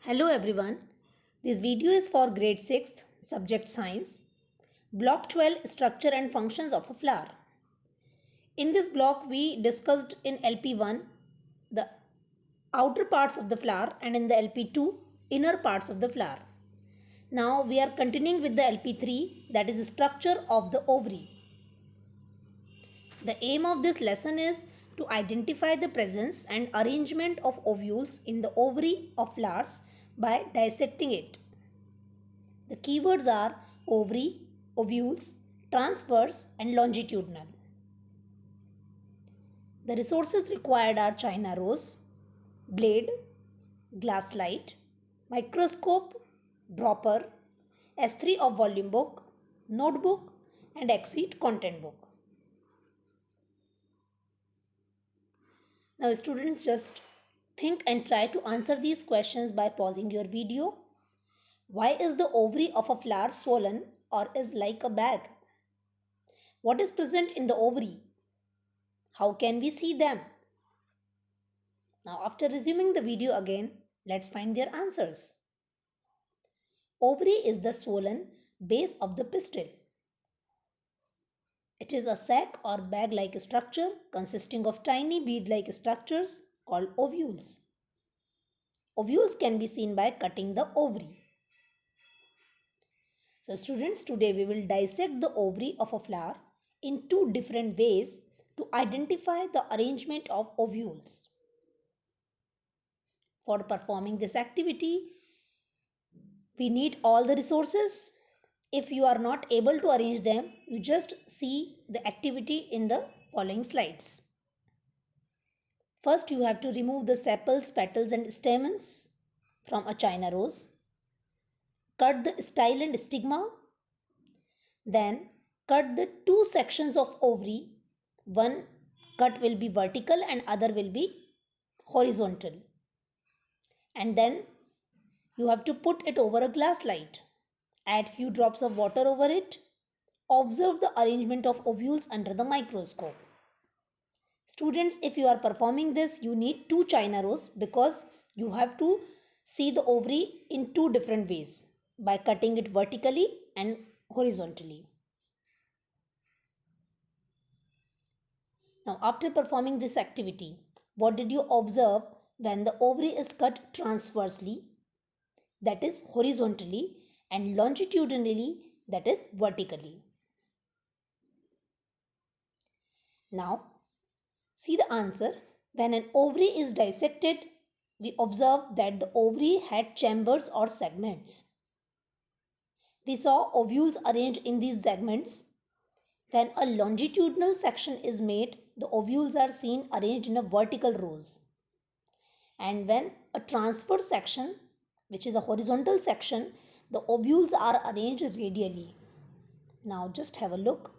Hello everyone. This video is for grade 6 subject science. Block 12 structure and functions of a flower. In this block we discussed in LP1 the outer parts of the flower and in the LP2 inner parts of the flower. Now we are continuing with the LP3, that is the structure of the ovary. The aim of this lesson is to identify the presence and arrangement of ovules in the ovary of flowers by dissecting it. The keywords are ovary, ovules, transverse and longitudinal. The resources required are China rose, blade, glass slide, microscope, dropper, S3 of volume book, notebook and Exceed content book. Now students, just think and try to answer these questions by pausing your video. Why is the ovary of a flower swollen or is like a bag? What is present in the ovary? How can we see them? Now after resuming the video again, let's find their answers. Ovary is the swollen base of the pistil. It is a sac or bag-like structure consisting of tiny bead-like structures called ovules. Ovules can be seen by cutting the ovary. So students, today we will dissect the ovary of a flower in two different ways to identify the arrangement of ovules. For performing this activity, we need all the resources. If you are not able to arrange them, you just see the activity in the following slides. First, you have to remove the sepals, petals and stamens from a China rose. Cut the style and stigma. Then cut the two sections of ovary. One cut will be vertical and other will be horizontal. And then you have to put it over a glass slide. Add few drops of water over it. Observe the arrangement of ovules under the microscope. Students, if you are performing this, you need two China rose because you have to see the ovary in two different ways by cutting it vertically and horizontally. Now, after performing this activity, what did you observe when the ovary is cut transversely, that is horizontally, and longitudinally, that is vertically? Now, see the answer. When an ovary is dissected, we observe that the ovary had chambers or segments. We saw ovules arranged in these segments. When a longitudinal section is made, the ovules are seen arranged in a vertical rows. And when a transverse section, which is a horizontal section, the ovules are arranged radially. Now just have a look.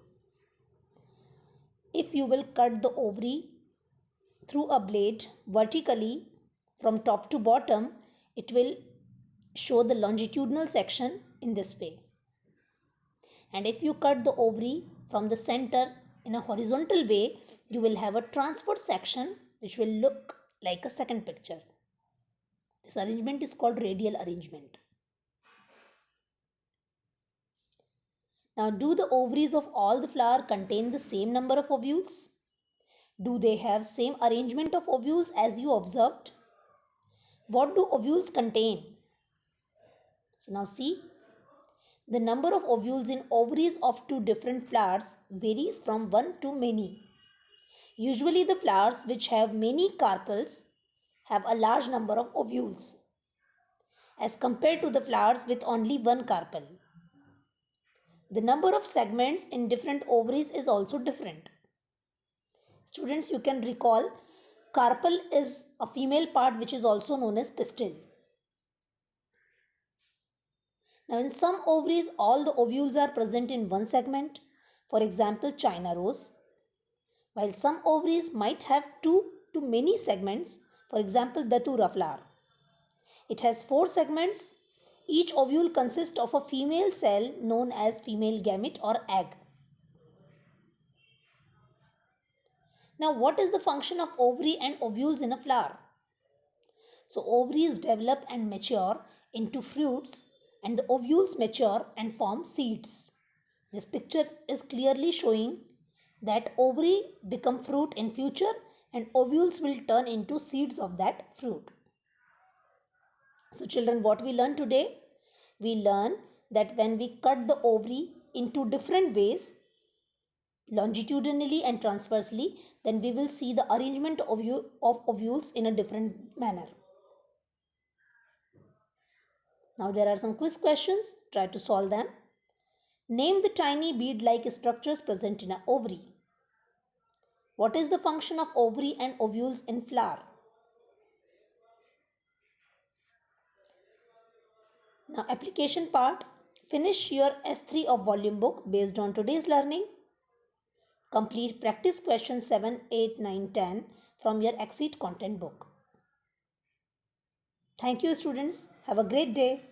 If you will cut the ovary through a blade vertically from top to bottom, it will show the longitudinal section in this way. And if you cut the ovary from the center in a horizontal way, you will have a transverse section which will look like a second picture. This arrangement is called radial arrangement. Now, do the ovaries of all the flower contain the same number of ovules? Do they have same arrangement of ovules as you observed? What do ovules contain? So now see, the number of ovules in ovaries of two different flowers varies from one to many. Usually the flowers which have many carpels have a large number of ovules as compared to the flowers with only one carpel. The number of segments in different ovaries is also different. Students, you can recall carpel is a female part which is also known as pistil. Now in some ovaries all the ovules are present in one segment, for example China rose, while some ovaries might have two to many segments, for example Datura flower. It has 4 segments. Each ovule consists of a female cell known as female gamete or egg. Now what is the function of ovary and ovules in a flower? So ovaries develop and mature into fruits and the ovules mature and form seeds. This picture is clearly showing that ovary become fruit in future and ovules will turn into seeds of that fruit. So children, what we learn today? We learn that when we cut the ovary into different ways, longitudinally and transversely, then we will see the arrangement of ovules in a different manner. Now there are some quiz questions. Try to solve them. Name the tiny bead-like structures present in an ovary. What is the function of ovary and ovules in flower? Now application part. Finish your S3 of volume book based on today's learning. Complete practice questions 7, 8, 9, 10 from your Exceed content book. Thank you students. Have a great day.